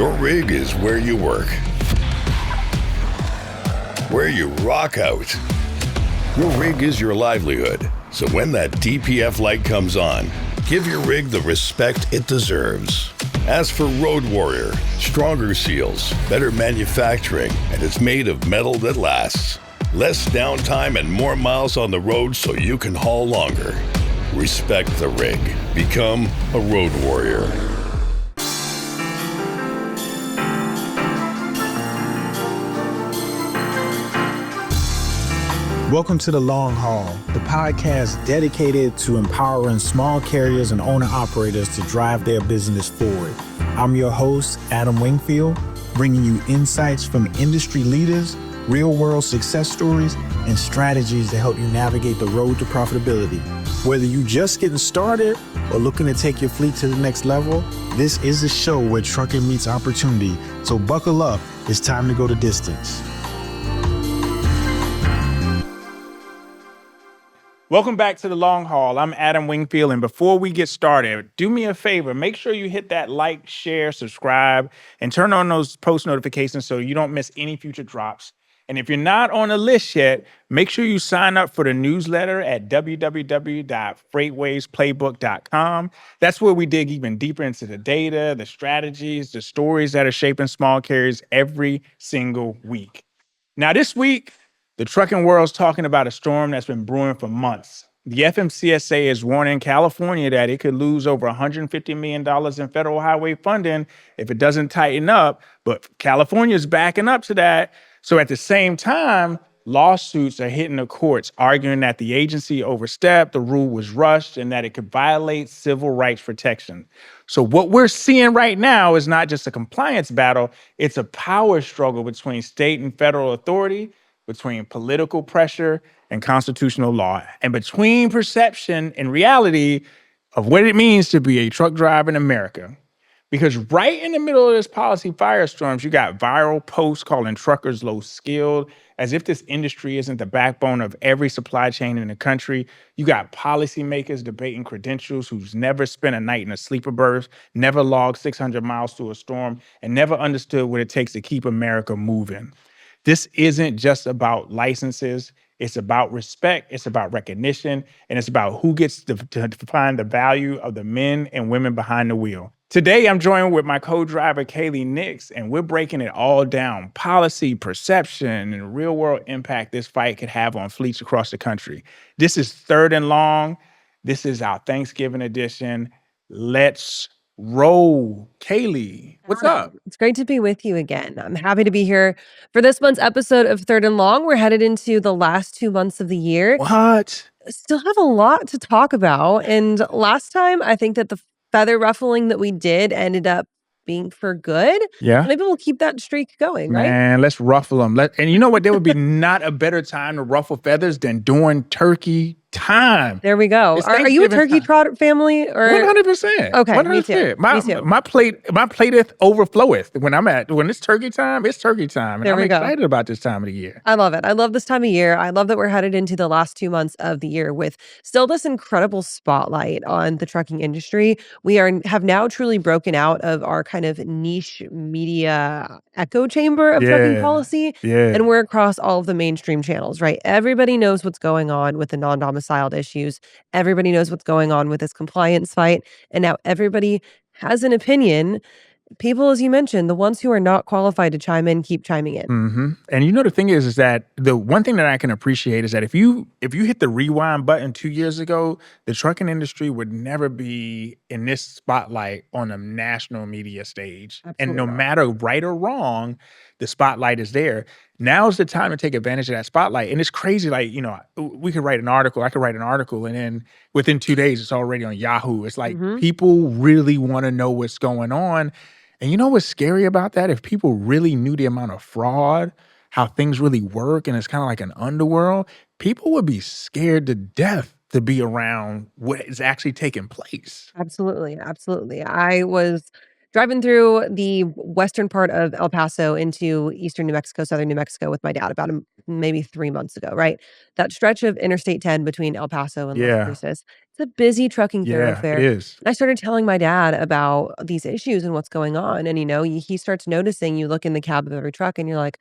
Your rig is where you work, where you rock out. Your rig is your livelihood. So when that DPF light comes on, give your rig the respect it deserves. As for Road Warrior, stronger seals, better manufacturing, and it's made of metal that lasts. Less downtime and more miles on the road so you can haul longer. Respect the rig. Become a Road Warrior. Welcome to The Long Haul, the podcast dedicated to empowering small carriers and owner-operators to drive their business forward. I'm your host, Adam Wingfield, bringing you insights from industry leaders, real-world success stories, and strategies to help you navigate the road to profitability. Whether you're just getting started or looking to take your fleet to the next level, this is a show where trucking meets opportunity. So buckle up, it's time to go the distance. Welcome back to The Long Haul. I'm Adam Wingfield, and before we get started, do me a favor. Make sure you hit that like, share, subscribe, and turn on those post notifications so you don't miss any future drops. And if you're not on the list yet, make sure you sign up for the newsletter at www.freightwavesplaybook.com. That's where we dig even deeper into the data, the strategies, the stories that are shaping small carriers every single week. Now, this week, the trucking world's talking about a storm that's been brewing for months. The FMCSA is warning California that it could lose over $150 million in federal highway funding if it doesn't tighten up, but California's backing up to that. So at the same time, lawsuits are hitting the courts, arguing that the agency overstepped, the rule was rushed, and that it could violate civil rights protection. So what we're seeing right now is not just a compliance battle, it's a power struggle between state and federal authority, between political pressure and constitutional law, and between perception and reality of what it means to be a truck driver in America. Because right in the middle of this policy firestorms, you got viral posts calling truckers low skilled, as if this industry isn't the backbone of every supply chain in the country. You got policymakers debating credentials who's never spent a night in a sleeper berth, never logged 600 miles through a storm, and never understood what it takes to keep America moving. This isn't just about licenses. It's about respect. It's about recognition. And it's about who gets to define the value of the men and women behind the wheel. Today, I'm joined with my co-driver, Kaylee Nix, and we're breaking it all down. Policy, perception, and real-world impact this fight could have on fleets across the country. This is Third and Long. This is our Thanksgiving edition. Let's roll. Kaylee, what's up? It's great to be with you again. I'm happy to be here for this month's episode of Third and Long. We're headed into the last 2 months of the year. What? Still have a lot to talk about. And last time, I think that the feather ruffling that we did ended up being for good. Yeah. Maybe we'll keep that streak going, right? Man, let's ruffle them. And you know what? There would be not a better time to ruffle feathers than during turkey time. There we go. It's Are you a turkey Thanksgiving trot family? Or 100%. Okay, 100%. me too. My plateth overfloweth. When it's turkey time, it's turkey time. And There we I'm go. excited about this time of the year. I love it. I love this time of year. I love that we're headed into the last 2 months of the year with still this incredible spotlight on the trucking industry. We have now truly broken out of our kind of niche media echo chamber of trucking policy. Yeah. And we're across all of the mainstream channels, right? Everybody knows what's going on with the non-domiciled issues. Everybody knows what's going on with this compliance fight. And now everybody has an opinion. People, as you mentioned, the ones who are not qualified to chime in, keep chiming in. Mm-hmm. And you know, the thing is that the one thing that I can appreciate is that if you hit the rewind button 2 years ago, the trucking industry would never be in this spotlight on a national media stage. Absolutely And no not. matter right or wrong, the spotlight is there. Now's the time to take advantage of that spotlight. And it's crazy, like, you know, we could write an article, I could write an article, and then within 2 days, it's already on Yahoo. It's like people really want to know what's going on. And you know what's scary about that? If people really knew the amount of fraud, how things really work, and it's kind of like an underworld, people would be scared to death to be around what is actually taking place. Absolutely. Absolutely. I was driving through the western part of El Paso into eastern New Mexico, southern New Mexico with my dad about maybe 3 months ago, right? That stretch of Interstate 10 between El Paso and Las Yeah. Cruces, it's a busy trucking Yeah, it thoroughfare. is. I started telling my dad about these issues and what's going on. And, he starts noticing, you look in the cab of every truck and you're like,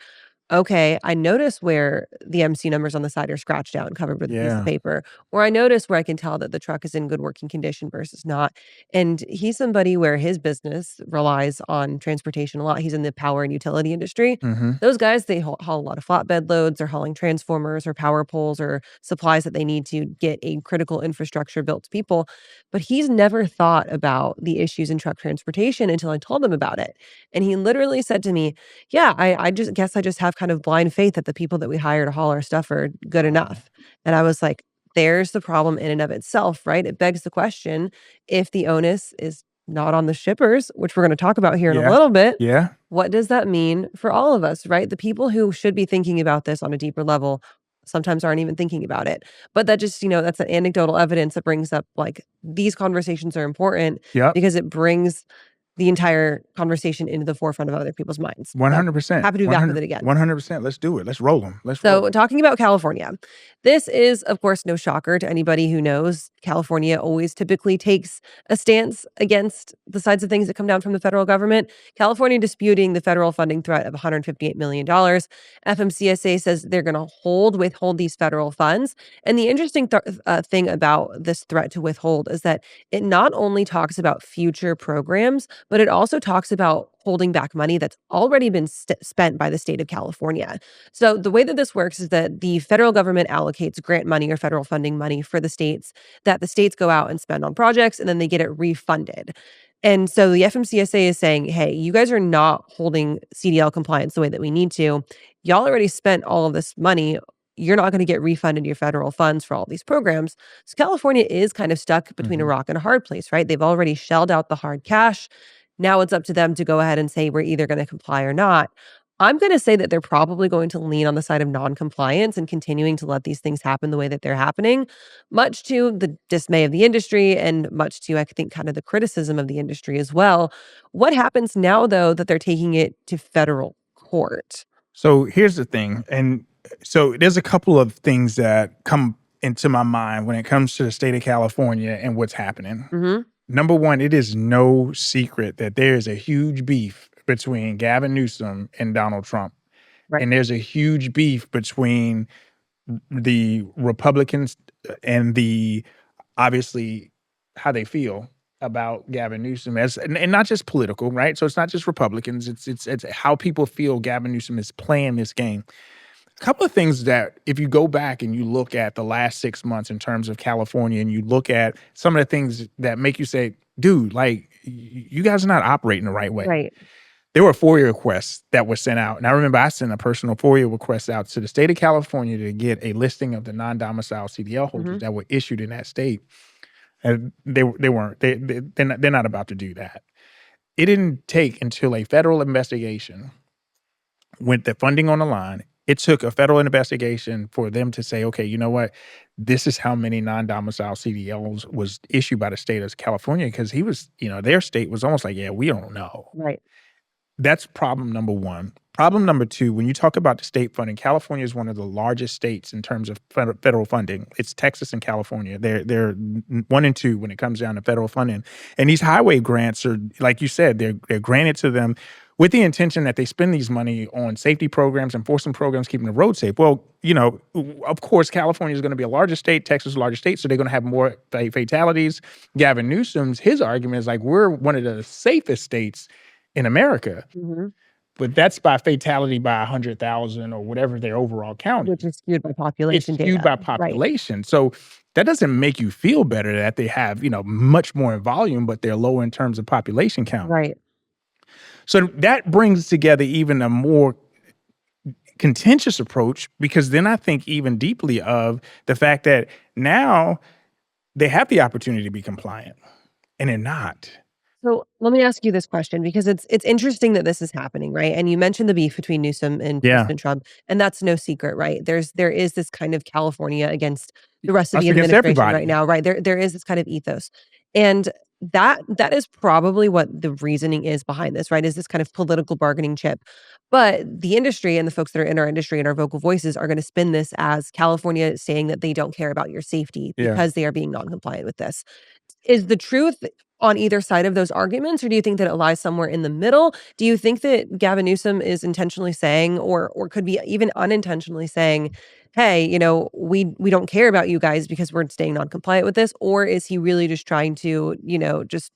okay, I notice where the MC numbers on the side are scratched out and covered with a piece of Yeah. paper. Or I notice where I can tell that the truck is in good working condition versus not. And he's somebody where his business relies on transportation a lot. He's in the power and utility industry. Mhm. Those guys, they haul a lot of flatbed loads. They're hauling transformers or power poles or supplies that they need to get a critical infrastructure built to people. But he's never thought about the issues in truck transportation until I told him about it. And he literally said to me, yeah, I just guess I just have kind of blind faith that the people that we hire to haul our stuff are good enough. And I was like, there's the problem in and of itself, right? It begs the question, if the onus is not on the shippers, which we're going to talk about here in a Yeah. little bit, Yeah. what does that mean for all of us, right? The people who should be thinking about this on a deeper level sometimes aren't even thinking about it. But that just, that's an anecdotal evidence that brings up like these conversations are important Yep. because it brings the entire conversation into the forefront of other people's minds. So, 100%. happy to be back with it again. 100%. Let's do it. Let's roll them. Let's roll So, 'em. talking about California, this is, of course, no shocker to anybody who knows California always typically takes a stance against the sides of things that come down from the federal government. California disputing the federal funding threat of $158 million. FMCSA says they're going to withhold these federal funds. And the interesting thing about this threat to withhold is that it not only talks about future programs, but it also talks about holding back money that's already been spent by the state of California. So the way that this works is that the federal government allocates grant money or federal funding money for the states that the states go out and spend on projects, and then they get it refunded. And so the FMCSA is saying, hey, you guys are not holding CDL compliance the way that we need to. Y'all already spent all of this money. You're not going to get refunded your federal funds for all these programs. So California is kind of stuck between a rock and a hard place, right? They've already shelled out the hard cash. Now it's up to them to go ahead and say we're either going to comply or not. I'm going to say that they're probably going to lean on the side of non-compliance and continuing to let these things happen the way that they're happening, much to the dismay of the industry and much to, I think, kind of the criticism of the industry as well. What happens now, though, that they're taking it to federal court? So here's the thing. And so there's a couple of things that come into my mind when it comes to the state of California and what's happening. Mm-hmm. Number one, it is no secret that there is a huge beef between Gavin Newsom and Donald Trump. Right. And there's a huge beef between the Republicans and obviously how they feel about Gavin Newsom and not just political, right? So it's not just Republicans. It's how people feel Gavin Newsom is playing this game. A couple of things that if you go back and you look at the last 6 months in terms of California and you look at some of the things that make you say, dude, like you guys are not operating the right way. Right. There were FOIA requests that were sent out. And I remember I sent a personal FOIA request out to the state of California to get a listing of the non-domiciled CDL holders that were issued in that state. And they're not about to do that. It didn't take until a federal investigation went the funding on the line. It took a federal investigation for them to say, okay, you know what? This is how many non-domiciled CDLs was issued by the state of California, because he was, their state was almost like, yeah, we don't know. Right. That's problem number one. Problem number two, when you talk about the state funding, California is one of the largest states in terms of federal funding. It's Texas and California. They're 1 and 2 when it comes down to federal funding. And these highway grants are, like you said, they're granted to them with the intention that they spend these money on safety programs, enforcement programs, keeping the road safe. Well, of course, California is going to be a larger state, Texas is a larger state, so they're going to have more fatalities. Gavin Newsom's, his argument is like, we're one of the safest states in America. Mm-hmm. But that's by fatality by 100,000 or whatever their overall count is. Which is skewed by population It's skewed by population. Right. So that doesn't make you feel better that they have, much more in volume, but they're lower in terms of population count. Right. So that brings together even a more contentious approach, because then I think even deeply of the fact that now they have the opportunity to be compliant and they're not. So let me ask you this question, because it's interesting that this is happening, right? And you mentioned the beef between Newsom and President Trump, and that's no secret, right? There is this kind of California against the rest of the administration right now, right? There is this kind of ethos. And that is probably what the reasoning is behind this, right? Is this kind of political bargaining chip. But the industry and the folks that are in our industry and our vocal voices are going to spin this as California saying that they don't care about your safety Yeah. because they are being non-compliant with this. Is the truth on either side of those arguments, or do you think that it lies somewhere in the middle? Do you think that Gavin Newsom is intentionally saying, or could be even unintentionally saying, "Hey, we don't care about you guys because we're staying non-compliant with this," or is he really just trying to, just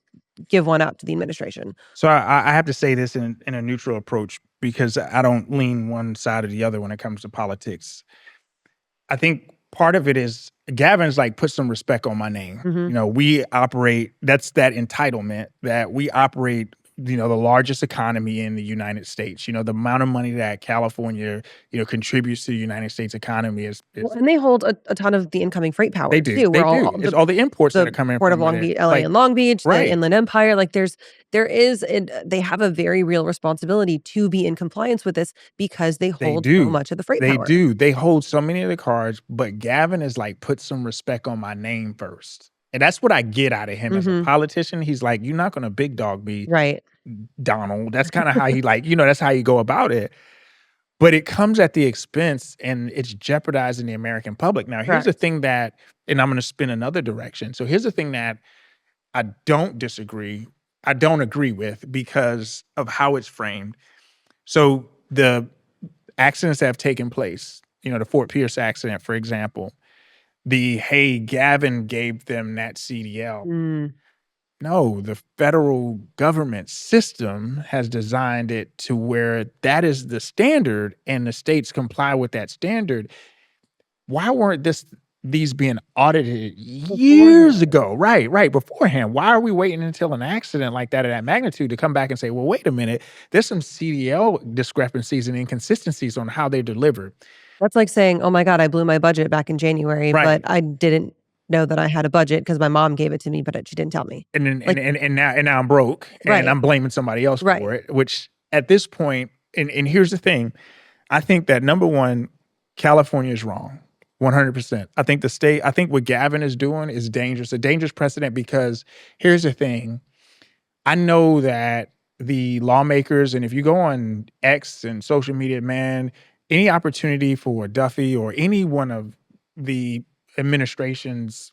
give one up to the administration? So I have to say this in a neutral approach because I don't lean one side or the other when it comes to politics. I think part of it is Gavin's like, put some respect on my name. Mhm. We operate, that's that entitlement that we operate, the largest economy in the United States. The amount of money that California, contributes to the United States economy is Well, and they hold a ton of the incoming freight power they do. too. They Where do. all It's the all the imports that are the coming Port of from Long it. Beach, LA Like, and Long Beach, the right. Inland Empire, like they have a very real responsibility to be in compliance with this because they They hold so do. much of the freight They power. do. They hold so many of the cards, but Gavin is like, put some respect on my name first. And that's what I get out of him as a Mhm. politician. He's like, you're not going to big dog me, Right. Donald. That's kind of how he that's how you go about it. But it comes at the expense and it's jeopardizing the American public. Now, here's the Correct. thing that, and I'm going to spin another direction. So here's the thing that I don't disagree, I don't agree with because of how it's framed. So the accidents that have taken place, the Fort Pierce accident, for example, hey, Gavin gave them that CDL. Mm. No, the federal government system has designed it to where that is the standard and the states comply with that standard. Why weren't these being audited years Beforehand. ago? Right, beforehand. Why are we waiting until an accident like that of that magnitude to come back and say, well, wait a minute, there's some CDL discrepancies and inconsistencies on how they delivered. That's like saying, "Oh my god, I blew my budget back in January, but Right. I didn't know that I had a budget because my mom gave it to me, but she didn't tell me." And then Like, and now I'm broke and right, I'm blaming somebody else right. for it, which at this point, and here's the thing, I think that number one, California is wrong. 100%. I think what Gavin is doing is dangerous, a dangerous precedent because here's the thing. I know that the lawmakers, and if you go on X and social media, man, any opportunity for Duffy or any one of the administration's,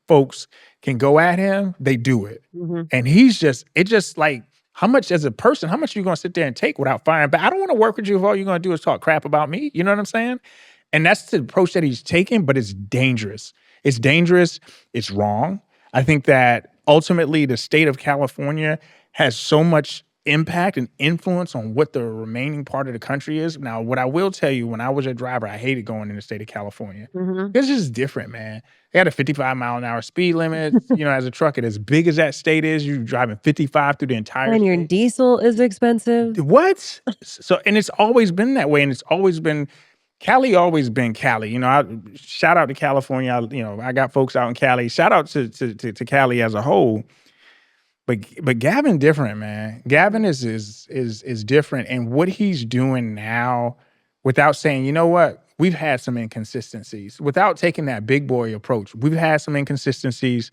folks can go at him, they do it. Mhm. And it just like, how much as a person, how much are you gonna sit there and take without firing back? I don't want to work with you if all you're gonna do is talk crap about me. You know what I'm saying? And that's the approach that he's taking, but it's dangerous. It's dangerous. It's wrong. I think that ultimately the state of California has so much impact and influence on what the remaining part of the country is. Now, what I will tell you, when I was a driver, I hated going in the state of California. Mhm. It's just different, man. They had a 55-mile-an-hour speed limit. As a trucker, as big as that state is, you're driving 55 through the entire And your state. diesel is expensive. What? So, and it's always been that way, and it's always been Cali. Always been Cali. Shout out to California. I got folks out in Cali. Shout out to Cali as a whole. But Gavin different, man. Gavin is different, and what he's doing now, without saying, you know what, we've had some inconsistencies, without taking that big boy approach, we've had some inconsistencies.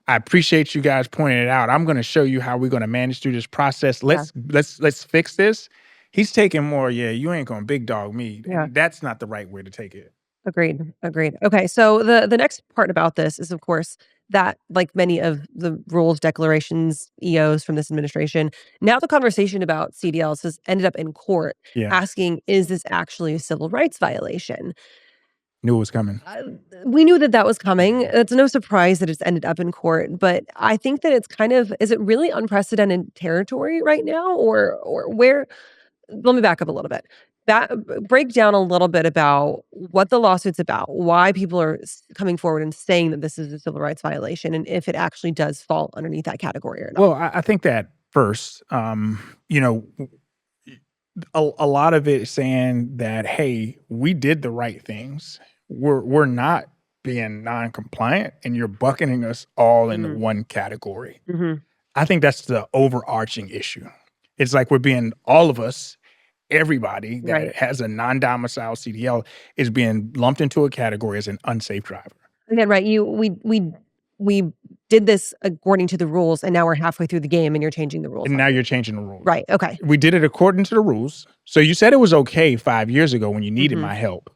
I appreciate you guys pointing it out. I'm going to show you how we're going to manage through this process. Yeah. Let's fix this. He's taking more. Yeah, you ain't going to big dog me, Yeah. and that's not the right way to take it. Agreed. Agreed. Okay. So the next part about this is, of course, that like many of the rules, declarations, EOs from this administration, now the conversation about CDLs has ended up in court Yeah, asking, is this actually a civil rights violation? knew it was coming. Uh, we knew that that was coming. It's no surprise that it's ended up in court, but I think that it's kind of, is it really unprecedented territory right now, or where? Let me back up a little bit. Break down a little bit about what the lawsuit's about, why people are coming forward and saying that this is a civil rights violation, and if it actually does fall underneath that category or not. Well, I think that first, a lot of it is saying that, hey, we did the right things. We're not being non-compliant, and you're bucketing us all into Mhm. one category. Mhm. I think that's the overarching issue. It's like we're being all of us, everybody Right. that has a non-domicile CDL is being lumped into a category as an unsafe driver. Again, right, we did this according to the rules, and now we're halfway through the game and you're changing the rules. And now you're changing the rules. Right. Okay. We did it according to the rules. So you said it was okay 5 years ago when you needed my help.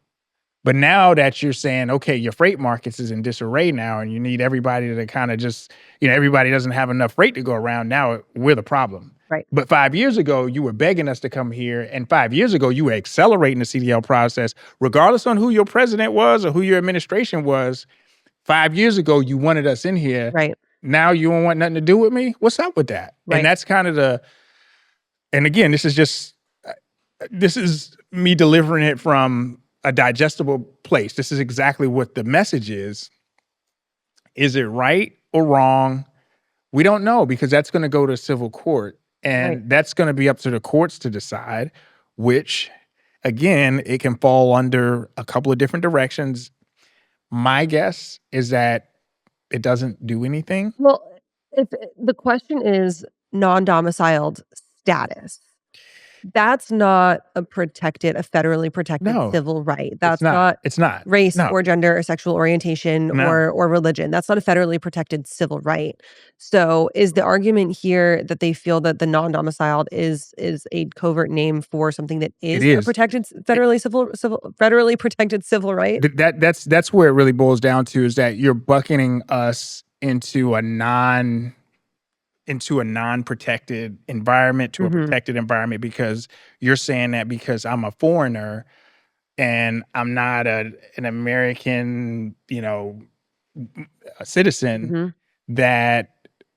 But now that you're saying, okay, your freight markets is in disarray now and you need everybody to kind of just, everybody doesn't have enough freight to go around. Now we're the problem. Right. But 5 years ago, you were begging us to come here. And 5 years ago, you were accelerating the CDL process, regardless on who your president was or who your administration was. 5 years ago, you wanted us in here. Right. Now you don't want nothing to do with me? What's up with that? Right. And that's kind of and again, this is me delivering it from a digestible place. This is exactly what the message is. Is it right or wrong? We don't know, because that's going to go to civil court. And that's going to be up to the courts to decide, which, again, it can fall under a couple of different directions. My guess is that it doesn't do anything. Well, if the question is non-domiciled status, that's not a federally protected civil right. That's not race or gender or sexual orientation or religion. That's not a federally protected civil right. So is the argument here that they feel that the non-domiciled is a covert name for something that is a protected federally protected civil right? That's where it really boils down to, is that you're bucketing us into a non-protected environment to a protected environment, because you're saying that because I'm a foreigner and I'm not an American, a citizen, that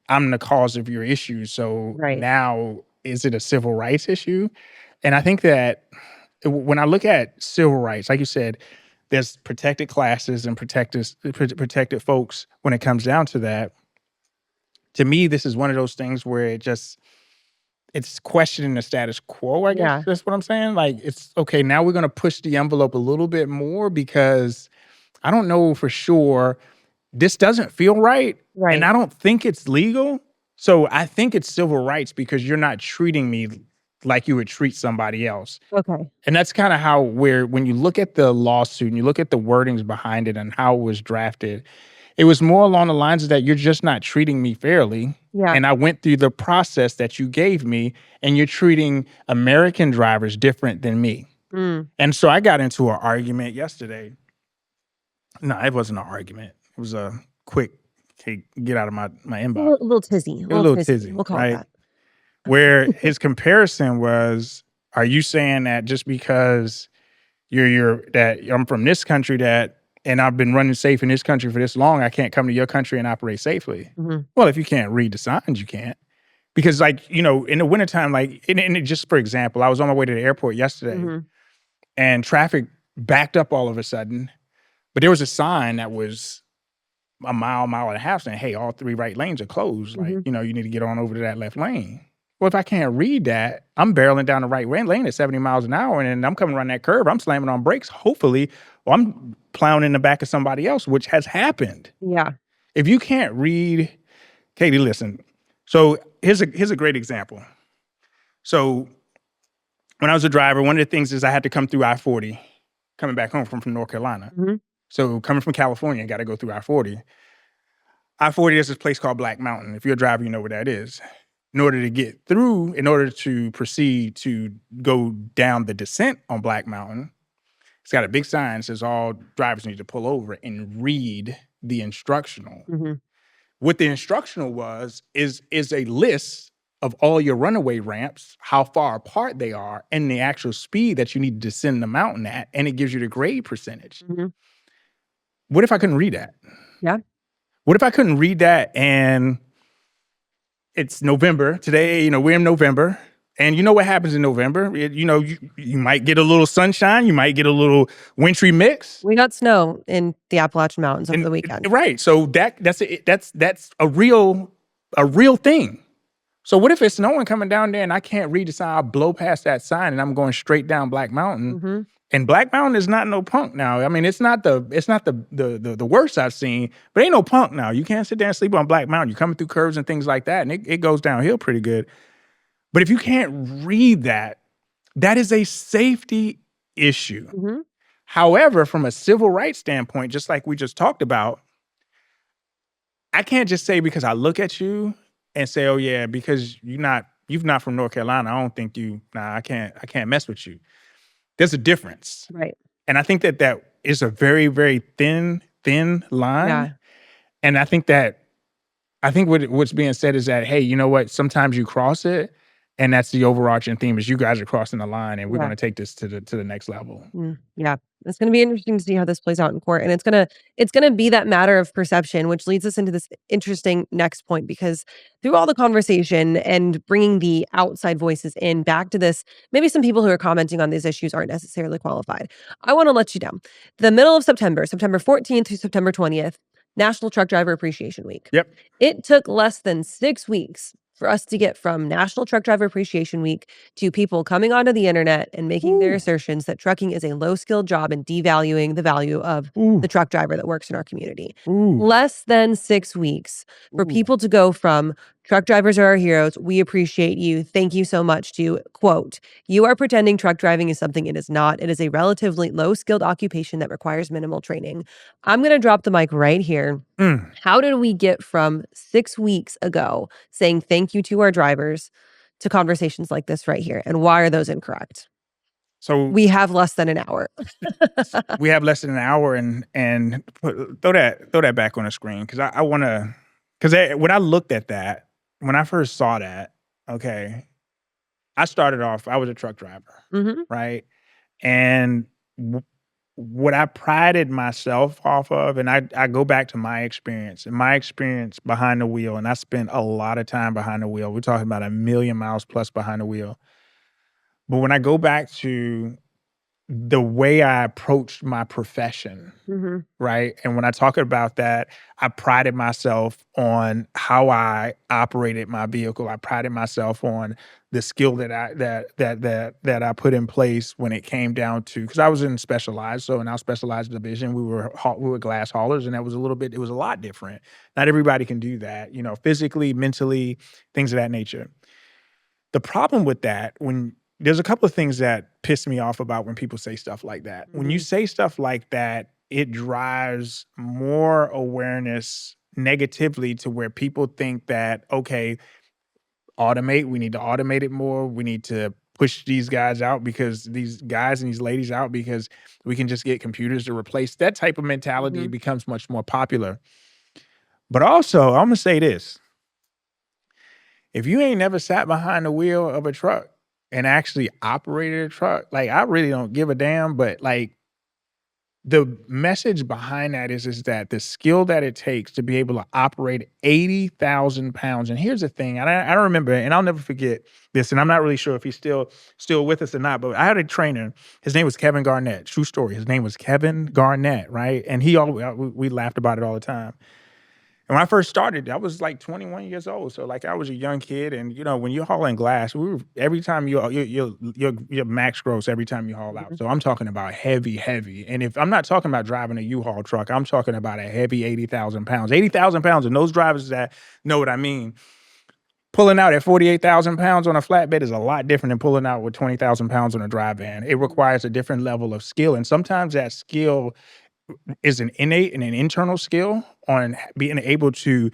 I'm the cause of your issue. So now, is it a civil rights issue? And I think that when I look at civil rights, like you said, there's protected classes and protected folks when it comes down to that. To me, this is one of those things where it's questioning the status quo, I guess. That's what I'm saying. Like, it's okay, now we're going to push the envelope a little bit more, because I don't know for sure. This doesn't feel right. And I don't think it's legal. So I think it's civil rights, because you're not treating me like you would treat somebody else. Okay. And that's kind of how when you look at the lawsuit and you look at the wordings behind it and how it was drafted, it was more along the lines of that you're just not treating me fairly. Yeah. And I went through the process that you gave me, and you're treating American drivers different than me. And so I got into an argument yesterday. No, it wasn't an argument. It was a quick, hey, get out of my inbox. A little tizzy. A little tizzy. We'll call it that. Where his comparison was, are you saying that just because that I'm from this country and I've been running safe in this country for this long, I can't come to your country and operate safely? Well, if you can't read the signs, you can't. Because, in the wintertime, and just for example, I was on my way to the airport yesterday and traffic backed up all of a sudden. But there was a sign that was a mile and a half saying, hey, all 3 right lanes are closed. You need to get on over to that left lane. Well, if I can't read that, I'm barreling down the right lane at 70 miles an hour, and I'm coming around that curve, I'm slamming on brakes. Hopefully, I'm plowing in the back of somebody else, which has happened. Yeah. If you can't read, Katie, listen. So here's a great example. So when I was a driver, one of the things is I had to come through I-40, coming back home from North Carolina. So coming from California, I got to go through I-40. I-40 is this place called Black Mountain. If you're a driver, you know where that is. In order to proceed to go down the descent on Black Mountain, it's got a big sign that says all drivers need to pull over and read the instructional. What the instructional is a list of all your runaway ramps, how far apart they are, and the actual speed that you need to descend the mountain at, and it gives you the grade percentage. What if I couldn't read that? Yeah. What if I couldn't read that, and it's November today, we're in November, and you know what happens in November? You might get a little sunshine, you might get a little wintry mix. We got snow in the Appalachian Mountains over the weekend. Right. So that's a real thing. So what if it's snowing coming down there and I can't read the sign? I'll blow past that sign and I'm going straight down Black Mountain. And Black Mountain is not no punk now. I mean, it's not the worst I've seen, but ain't no punk now. You can't sit there and sleep on Black Mountain. You're coming through curves and things like that, and it goes downhill pretty good. But if you can't read that is a safety issue. However, from a civil rights standpoint, just like we just talked about, I can't just say because I look at you and say, oh yeah, because you're not from North Carolina, I don't think I can't mess with you. There's a difference. Right. And I think that is a very, very thin line. Yeah. And I think what's being said is that, hey, you know what? Sometimes you cross it, and that's the overarching theme is you guys are crossing the line, and we're Yeah. going to take this to the next level. Yeah. It's going to be interesting to see how this plays out in court. And it's going to be that matter of perception, which leads us into this interesting next point, because through all the conversation and bringing the outside voices in back to this, maybe some people who are commenting on these issues aren't necessarily qualified. I want to let you down. The middle of September 14th through September 20th, National Truck Driver Appreciation Week. Yep. It took less than 6 weeks for us to get from National Truck Driver Appreciation Week to people coming onto the internet and making their assertions that trucking is a low-skilled job and devaluing the value of the truck driver that works in our community. Less than 6 weeks for people to go from truck drivers are our heroes, we appreciate you, thank you so much, to, quote, you are pretending truck driving is something it is not. It is a relatively low-skilled occupation that requires minimal training. I'm going to drop the mic right here. How did we get from 6 weeks ago saying thank you to our drivers to conversations like this right here? And why are those incorrect? So we have less than an hour. We have less than an hour, and throw that back on the screen, because I want to, because when I looked at that, when I first saw that, okay, I started off, I was a truck driver, right? And what I prided myself off of, and I go back to my experience behind the wheel, and I spent a lot of time behind the wheel. We're talking about 1 million miles plus behind the wheel. But when I go back to the way I approached my profession, right? And when I talk about that, I prided myself on how I operated my vehicle. I prided myself on the skill that I put in place when it came down to, because I was in specialized. So in our specialized division, we were glass haulers, and it was a lot different. Not everybody can do that, physically, mentally, things of that nature. The problem with that, there's a couple of things that piss me off about when people say stuff like that. When you say stuff like that, it drives more awareness negatively to where people think that, okay, we need to automate it more. We need to push these guys out, because these guys and these ladies out, because we can just get computers to replace. That type of mentality becomes much more popular. But also, I'm going to say this. If you ain't never sat behind the wheel of a truck and actually operated a truck, like, I really don't give a damn, but like, the message behind that is that the skill that it takes to be able to operate 80,000 pounds. And here's the thing, and I remember, and I'll never forget this, and I'm not really sure if he's still with us or not, but I had a trainer, his name was Kevin Garnett, true story. His name was Kevin Garnett, right? And we laughed about it all the time. And when I first started, I was like 21 years old. So like, I was a young kid, and when you're hauling glass, every time your max gross every time you haul out. So I'm talking about heavy. And if I'm not talking about driving a U-Haul truck, I'm talking about a heavy 80,000 pounds. 80,000 pounds, and those drivers that know what I mean, pulling out at 48,000 pounds on a flatbed is a lot different than pulling out with 20,000 pounds on a dry van. It requires a different level of skill. And sometimes that skill is an innate and an internal skill on being able to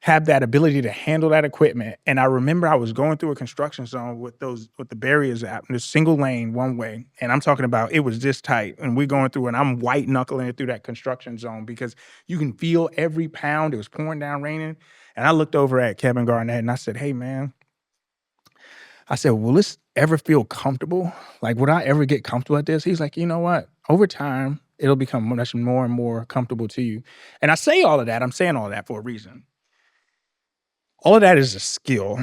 have that ability to handle that equipment. And I remember I was going through a construction zone with the barriers out in a single lane, one way. And I'm talking about, it was this tight, and we're going through, and I'm white knuckling it through that construction zone, because you can feel every pound. It was pouring down, raining. And I looked over at Kevin Garnett and I said, hey man, I said, will this ever feel comfortable? Like, would I ever get comfortable at this? He's like, you know what? Over time, it'll become much more and more comfortable to you. And I say all of that. I'm saying all of that for a reason. All of that is a skill.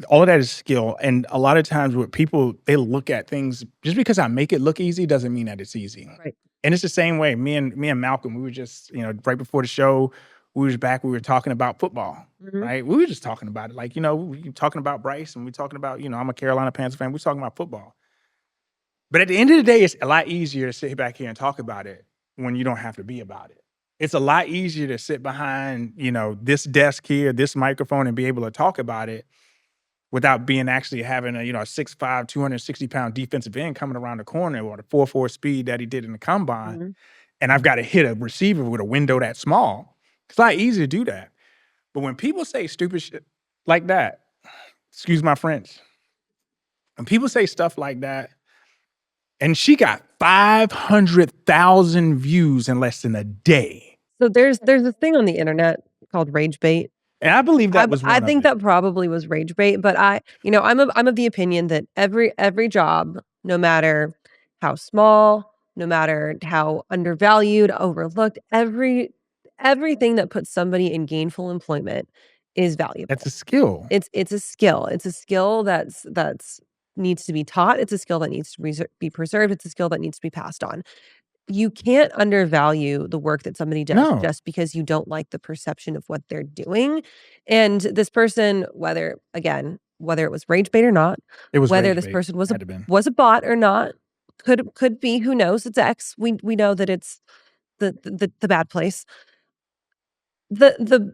All of that is skill. And a lot of times what people, they look at things, just because I make it look easy doesn't mean that it's easy. Right. And it's the same way. Me and Malcolm, we were just, right before the show, we were talking about football, right? We were just talking about it. Like, we were talking about Bryce, and we're talking about, I'm a Carolina Panthers fan. We're talking about football. But at the end of the day, it's a lot easier to sit back here and talk about it when you don't have to be about it. It's a lot easier to sit behind, this desk here, this microphone, and be able to talk about it without actually having a 6'5", 260-pound defensive end coming around the corner, or the 4.4 speed that he did in the combine. And I've got to hit a receiver with a window that small. It's a lot easier to do that. But when people say stupid shit like that, excuse my French, when people say stuff like that, and she got 500,000 views in less than a day. So there's a thing on the internet called rage bait. And I believe that was one I of think it. that probably was rage bait, but I'm of the opinion that every job, no matter how small, no matter how undervalued, overlooked, everything that puts somebody in gainful employment is valuable. That's a skill. It's a skill. It's a skill that's needs to be taught. It's a skill that needs to be preserved. It's a skill that needs to be passed on. You can't undervalue the work that somebody does No. just because you don't like the perception of what they're doing. And this person, whether it was rage bait or not, It was whether rage this bait. person Had to been. was a bot or not, could be, who knows? It's X. We know that it's the bad place. The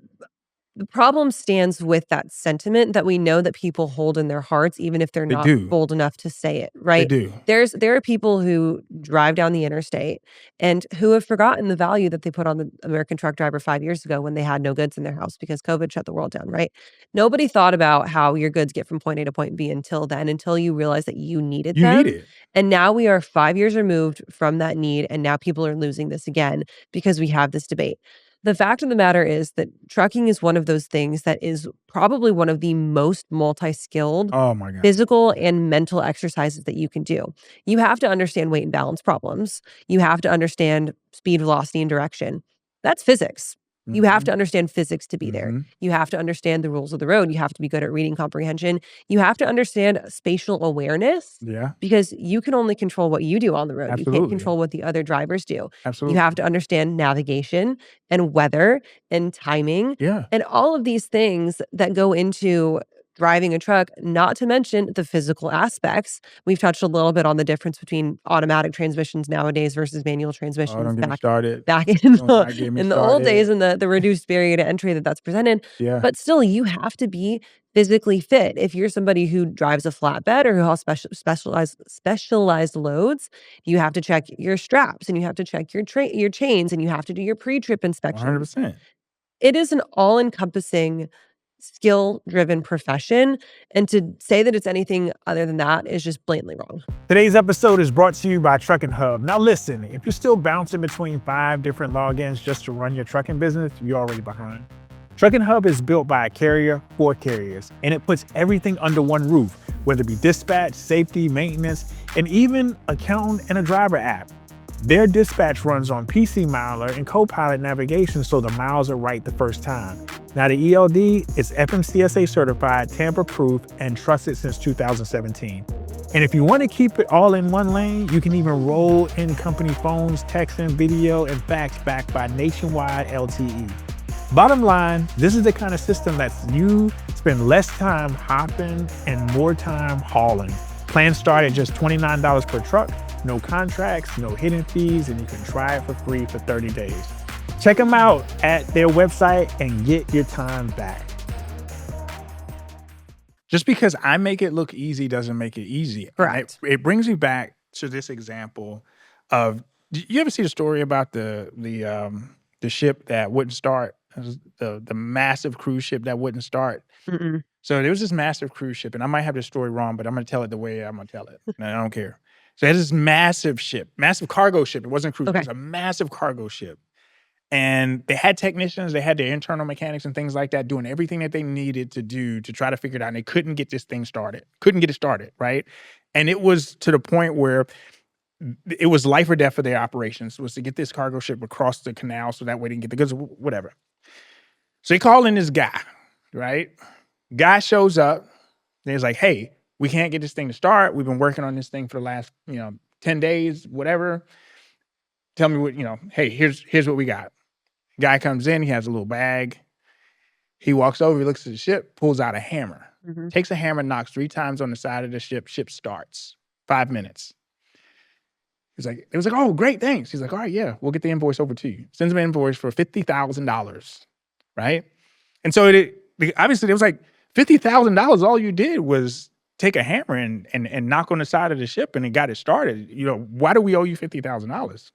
problem stands with that sentiment that we know that people hold in their hearts, even if they're They not do. bold enough to say it, They right? do. There are people who drive down the interstate and who have forgotten the value that they put on the American truck driver 5 years ago when they had no goods in their house because COVID shut the world down, right? Nobody thought about how your goods get from point A to point B until you realize that you needed You them. need it. And now we are 5 years removed from that need, and now people are losing this again because we have this debate. The fact of the matter is that trucking is one of those things that is probably one of the most multi-skilled Oh my God. physical and mental exercises that you can do. You have to understand weight and balance problems. You have to understand speed, velocity, and direction. That's physics. You have to understand physics to be there. Mhm. You have to understand the rules of the road. You have to be good at reading comprehension. You have to understand spatial awareness Yeah, because you can only control what you do on the road. You absolutely. can't control what the other drivers do. Absolutely. You have to understand navigation and weather and timing Yeah. and all of these things that go into driving a truck, not to mention the physical aspects. We've touched a little bit on the difference between automatic transmissions nowadays versus manual Oh, transmissions don't get me started. back in Don't not get me in the old days started. and the reduced barrier to entry that's presented. Yeah. But still, you have to be physically fit. If you're somebody who drives a flatbed or who has specialized loads, you have to check your straps and you have to check your chains and you have to do your pre-trip inspection. 100%. It is an all-encompassing, skill-driven profession, and to say that it's anything other than that is just blatantly wrong. Today's episode is brought to you by Trucking Hub. Now listen, if you're still bouncing between 5 different logins just to run your trucking business, you're already behind. Trucking Hub is built by a carrier for carriers, and it puts everything under one roof, whether it be dispatch, safety, maintenance, and even accountant and a driver app. Their dispatch runs on PC Miler and Copilot navigation, so the miles are right the first time. Now the ELD is FMCSA certified, tamper-proof, and trusted since 2017. And if you want to keep it all in one lane, you can even roll in company phones, texting, video, and fax backed by nationwide LTE. Bottom line, this is the kind of system that's you spend less time hopping and more time hauling. Plans start at just $29 per truck, no contracts, no hidden fees, and you can try it for free for 30 days. Check them out at their website and get your time back. Just because I make it look easy doesn't make it easy. Correct. It brings me back to this example of, do you ever see the story about the ship that wouldn't start? It was the massive cruise ship that wouldn't start. Mm-mm. So there was this massive cruise ship, and I might have the story wrong, but I'm going to tell it the way I'm going to tell it. And I don't care. So it had this massive ship, massive cargo ship. It wasn't a cruise ship. Okay. It was a massive cargo ship. And they had technicians, they had their internal mechanics and things like that doing everything that they needed to do to try to figure it out. And they couldn't get this thing started. Couldn't get it started, right? And it was to the point where it was life or death for their operations, was to get this cargo ship across the canal so that way they can get the goods, whatever. So they call in this guy, right? Guy shows up. And he's like, hey, we can't get this thing to start. We've been working on this thing for the last, 10 days, whatever. Tell me what, hey, here's what we got. Guy comes in, he has a little bag. He walks over, he looks at the ship, pulls out a hammer. Mm-hmm. Takes a hammer, knocks 3 times on the side of the ship, ship starts. 5 minutes. It was like, oh, great, thanks. He's like, all right, yeah, we'll get the invoice over to you. Sends him an invoice for $50,000, right? And so obviously, it was like $50,000, all you did was take a hammer and knock on the side of the ship and it got it started. Why do we owe you $50,000?